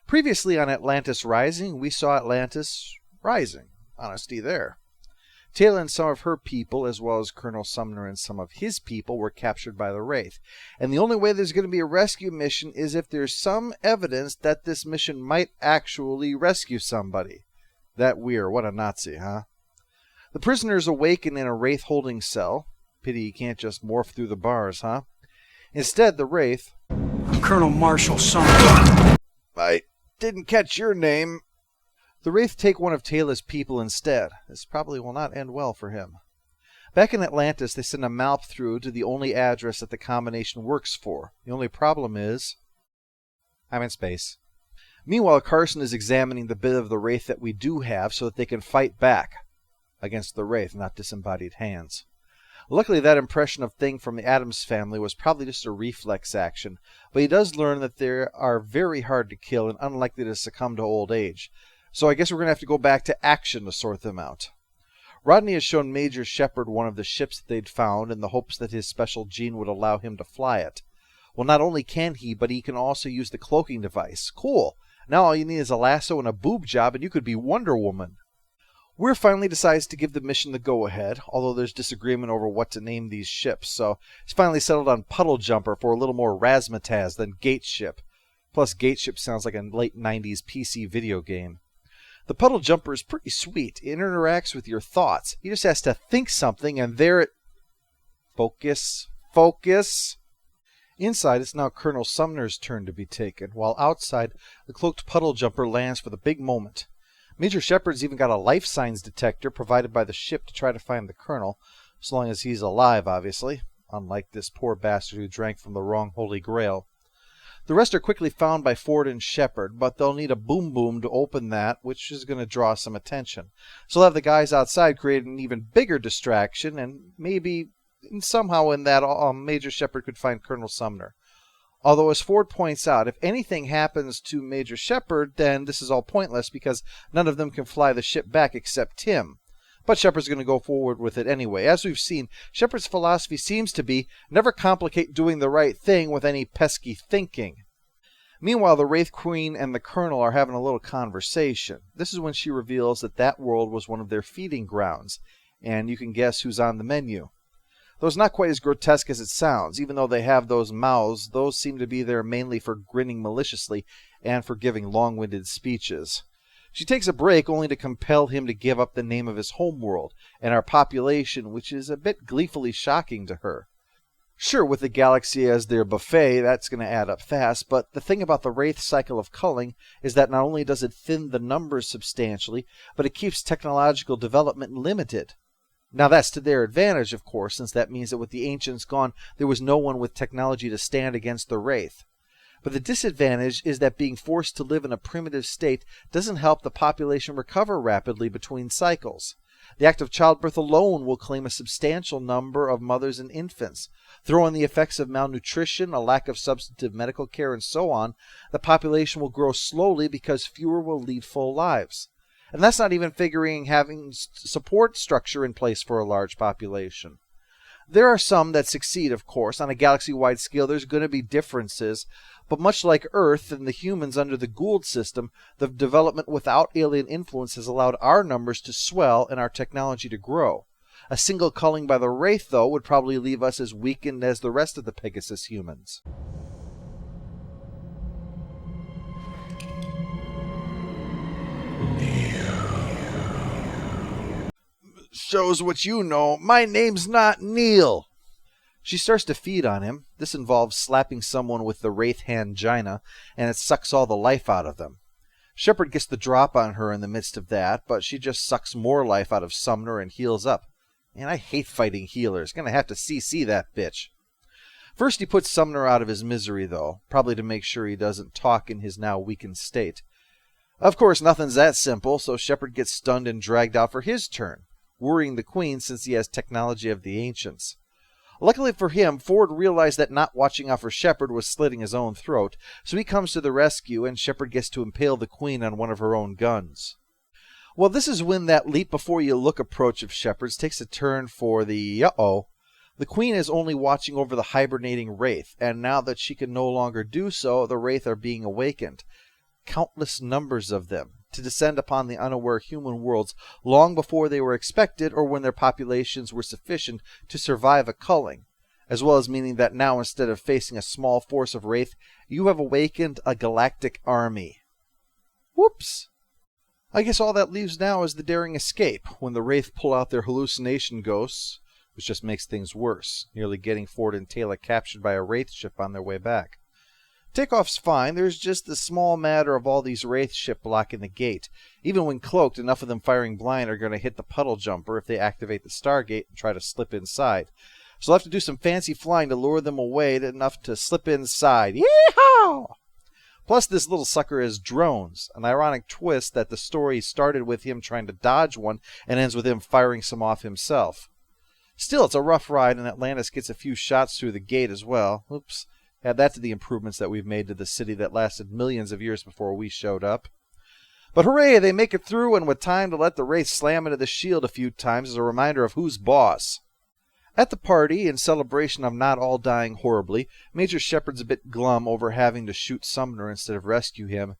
Previously on Atlantis Rising, we saw Atlantis rising. Honesty there. Taylor and some of her people, as well as Colonel Sumner and some of his people, were captured by the Wraith. And the only way there's going to be a rescue mission is if there's some evidence that this mission might actually rescue somebody. That weird. What a Nazi, huh? The prisoners awaken in a Wraith holding cell. Pity you can't just morph through the bars, huh? Instead, the Wraith... Colonel Marshall Sumner. I didn't catch your name. The Wraith take one of Taylor's people instead. This probably will not end well for him. Back in Atlantis, they send a malp through to the only address that the combination works for. The only problem is... I'm in space. Meanwhile, Carson is examining the bit of the Wraith that we do have so that they can fight back against the Wraith, not disembodied hands. Luckily, that impression of thing from the Addams family was probably just a reflex action, but he does learn that they are very hard to kill and unlikely to succumb to old age. So I guess we're going to have to go back to action to sort them out. Rodney has shown Major Shepard one of the ships that they'd found in the hopes that his special gene would allow him to fly it. Well, not only can he, but he can also use the cloaking device. Cool. Now all you need is a lasso and a boob job and you could be Wonder Woman. Weir finally decides to give the mission the go-ahead, although there's disagreement over what to name these ships, so he's finally settled on Puddle Jumper for a little more razzmatazz than Gateship. Plus, Gateship sounds like a late 90s PC video game. The Puddle Jumper is pretty sweet. It interacts with your thoughts. He just has to think something, and there it... Focus. Focus. Inside, it's now Colonel Sumner's turn to be taken, while outside, the cloaked Puddle Jumper lands for the big moment. Major Shepard's even got a life signs detector provided by the ship to try to find the Colonel, so long as he's alive, obviously, unlike this poor bastard who drank from the wrong Holy Grail. The rest are quickly found by Ford and Shepard, but they'll need a boom-boom to open that, which is going to draw some attention. So they'll have the guys outside create an even bigger distraction, and maybe somehow in that Major Shepard could find Colonel Sumner. Although, as Ford points out, if anything happens to Major Shepard, then this is all pointless because none of them can fly the ship back except Tim. But Shepard's going to go forward with it anyway. As we've seen, Shepard's philosophy seems to be never complicate doing the right thing with any pesky thinking. Meanwhile, the Wraith Queen and the Colonel are having a little conversation. This is when she reveals that that world was one of their feeding grounds, and you can guess who's on the menu. Though it's not quite as grotesque as it sounds, even though they have those mouths, those seem to be there mainly for grinning maliciously and for giving long-winded speeches. She takes a break only to compel him to give up the name of his homeworld and our population, which is a bit gleefully shocking to her. Sure, with the galaxy as their buffet, that's going to add up fast, but the thing about the Wraith cycle of culling is that not only does it thin the numbers substantially, but it keeps technological development limited. Now that's to their advantage, of course, since that means that with the Ancients gone, there was no one with technology to stand against the Wraith. But the disadvantage is that being forced to live in a primitive state doesn't help the population recover rapidly between cycles. The act of childbirth alone will claim a substantial number of mothers and infants. Throw in the effects of malnutrition, a lack of substantive medical care, and so on, the population will grow slowly because fewer will lead full lives. And that's not even figuring having support structure in place for a large population. There are some that succeed, of course. On a galaxy-wide scale, there's going to be differences. But much like Earth and the humans under the Gould system, the development without alien influence has allowed our numbers to swell and our technology to grow. A single culling by the Wraith, though, would probably leave us as weakened as the rest of the Pegasus humans. Shows what you know. My name's not Neil. She starts to feed on him. This involves slapping someone with the Wraith Hangina, and it sucks all the life out of them. Shepard gets the drop on her in the midst of that, but she just sucks more life out of Sumner and heals up. And I hate fighting healers. Gonna have to CC that bitch. First he puts Sumner out of his misery, though, probably to make sure he doesn't talk in his now weakened state. Of course, nothing's that simple, so Shepard gets stunned and dragged out for his turn, worrying the Queen since he has technology of the Ancients. Luckily for him, Ford realized that not watching out for Shepard was slitting his own throat, so he comes to the rescue and Shepard gets to impale the Queen on one of her own guns. Well, this is when that leap-before-you-look approach of Shepard's takes a turn for the uh-oh. The Queen is only watching over the hibernating Wraith, and now that she can no longer do so, the Wraith are being awakened. countless numbers of them, to descend upon the unaware human worlds long before they were expected or when their populations were sufficient to survive a culling, as well as meaning that now, instead of facing a small force of Wraith, you have awakened a galactic army. Whoops! I guess all that leaves now is the daring escape, when the Wraith pull out their hallucination ghosts, which just makes things worse, nearly getting Ford and Taylor captured by a Wraith ship on their way back. Takeoff's fine, there's just the small matter of all these Wraith ship blocking the gate. Even when cloaked, enough of them firing blind are going to hit the puddle jumper if they activate the Stargate and try to slip inside. So they'll have to do some fancy flying to lure them away enough to slip inside. Yeehaw! Plus, this little sucker has drones, an ironic twist that the story started with him trying to dodge one and ends with him firing some off himself. Still, it's a rough ride, and Atlantis gets a few shots through the gate as well. Oops. Add that to the improvements that we've made to the city that lasted millions of years before we showed up. But hooray, they make it through, and with time to let the Wraith slam into the shield a few times as a reminder of who's boss. At the party, in celebration of not all dying horribly, Major Shepard's a bit glum over having to shoot Sumner instead of rescue him,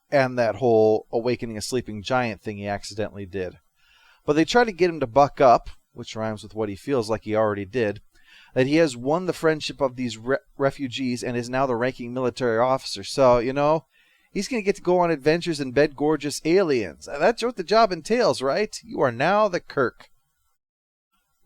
and that whole awakening a sleeping giant thing he accidentally did. But they try to get him to buck up, which rhymes with what he feels like he already did, that he has won the friendship of these refugees and is now the ranking military officer. So, he's going to get to go on adventures and bed gorgeous aliens. That's what the job entails, right? You are now the Kirk.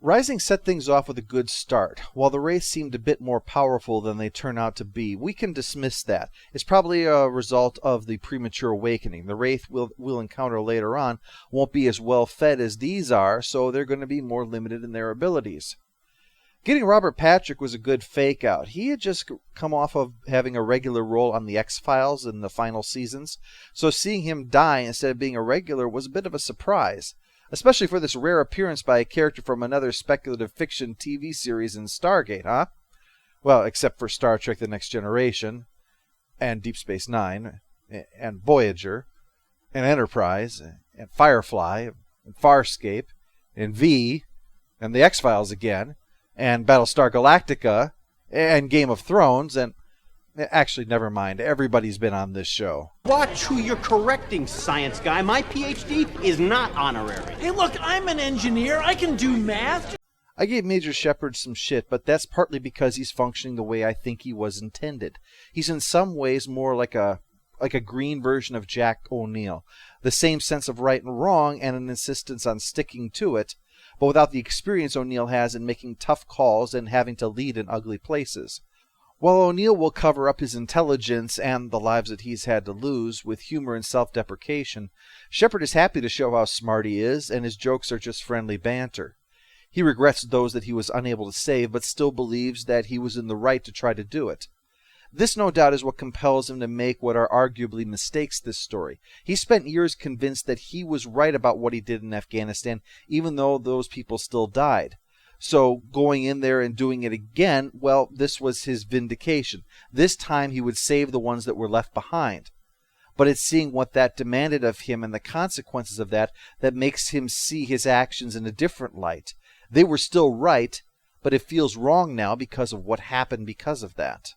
Rising set things off with a good start. While the Wraith seemed a bit more powerful than they turn out to be, we can dismiss that. It's probably a result of the premature awakening. The Wraith we'll encounter later on won't be as well fed as these are, so they're going to be more limited in their abilities. Getting Robert Patrick was a good fake-out. He had just come off of having a regular role on The X-Files in the final seasons, so seeing him die instead of being a regular was a bit of a surprise, especially for this rare appearance by a character from another speculative fiction TV series in Stargate, huh? Well, except for Star Trek The Next Generation, and Deep Space Nine, and Voyager, and Enterprise, and Firefly, and Farscape, and V, and The X-Files again, and Battlestar Galactica, and Game of Thrones, and... Actually, never mind. Everybody's been on this show. Watch who you're correcting, science guy. My PhD is not honorary. Hey, look, I'm an engineer. I can do math. I gave Major Shepard some shit, but that's partly because he's functioning the way I think he was intended. He's in some ways more like a green version of Jack O'Neill. The same sense of right and wrong and an insistence on sticking to it, but without the experience O'Neill has in making tough calls and having to lead in ugly places. While O'Neill will cover up his intelligence and the lives that he's had to lose with humor and self-deprecation, Shepard is happy to show how smart he is, and his jokes are just friendly banter. He regrets those that he was unable to save, but still believes that he was in the right to try to do it. This, no doubt, is what compels him to make what are arguably mistakes this story. He spent years convinced that he was right about what he did in Afghanistan, even though those people still died. So going in there and doing it again, well, this was his vindication. This time he would save the ones that were left behind. But it's seeing what that demanded of him and the consequences of that makes him see his actions in a different light. They were still right, but it feels wrong now because of what happened because of that.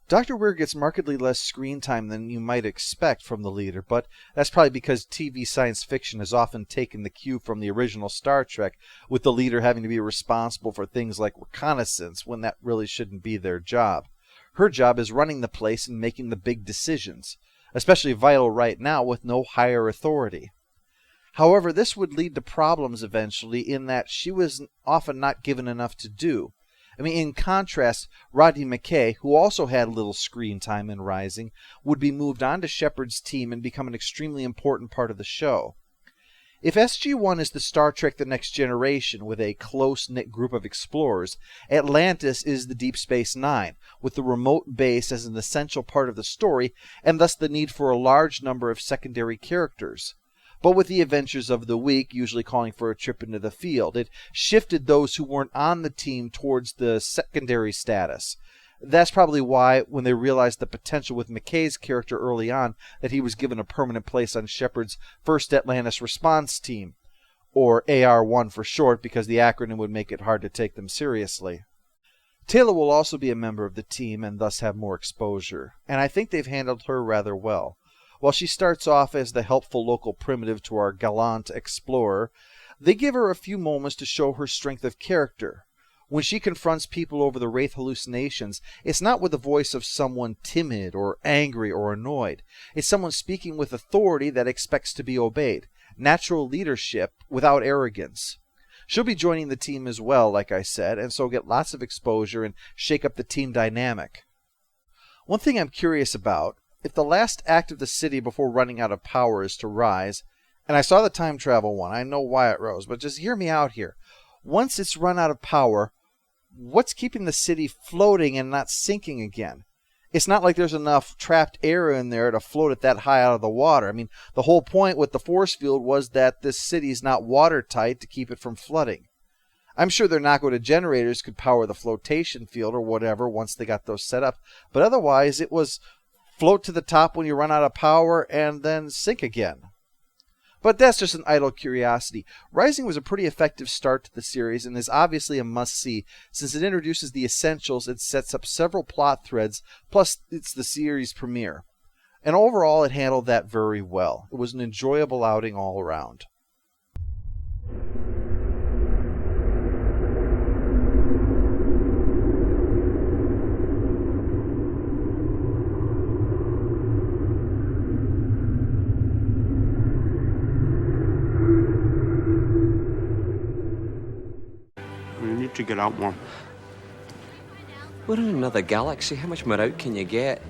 Dr. Weir gets markedly less screen time than you might expect from the leader, but that's probably because TV science fiction has often taken the cue from the original Star Trek, with the leader having to be responsible for things like reconnaissance when that really shouldn't be their job. Her job is running the place and making the big decisions, especially vital right now with no higher authority. However, this would lead to problems eventually in that she was often not given enough to do. In contrast, Rodney McKay, who also had little screen time in Rising, would be moved on to Shepard's team and become an extremely important part of the show. If SG-1 is the Star Trek The Next Generation with a close-knit group of explorers, Atlantis is the Deep Space Nine, with the remote base as an essential part of the story, and thus the need for a large number of secondary characters. But with the adventures of the week usually calling for a trip into the field, it shifted those who weren't on the team towards the secondary status. That's probably why, when they realized the potential with McKay's character early on, that he was given a permanent place on Shepard's first Atlantis response team, or AR-1 for short, because the acronym would make it hard to take them seriously. Taylor will also be a member of the team and thus have more exposure, and I think they've handled her rather well. While she starts off as the helpful local primitive to our gallant explorer, they give her a few moments to show her strength of character. When she confronts people over the Wraith hallucinations, it's not with the voice of someone timid or angry or annoyed. It's someone speaking with authority that expects to be obeyed. Natural leadership without arrogance. She'll be joining the team as well, like I said, and so get lots of exposure and shake up the team dynamic. One thing I'm curious about, if the last act of the city before running out of power is to rise, and I saw the time travel one, I know why it rose, but just hear me out here. Once it's run out of power, what's keeping the city floating and not sinking again? It's not like there's enough trapped air in there to float it that high out of the water. I mean, the whole point with the force field was that this city's not watertight to keep it from flooding. I'm sure their Nakoda generators could power the flotation field or whatever once they got those set up, but otherwise it was float to the top when you run out of power and then sink again. But that's just an idle curiosity. Rising was a pretty effective start to the series and is obviously a must-see since it introduces the essentials and sets up several plot threads, plus it's the series premiere. And overall it handled that very well. It was an enjoyable outing all around. To get out more. We're in another galaxy. How much more out can you get?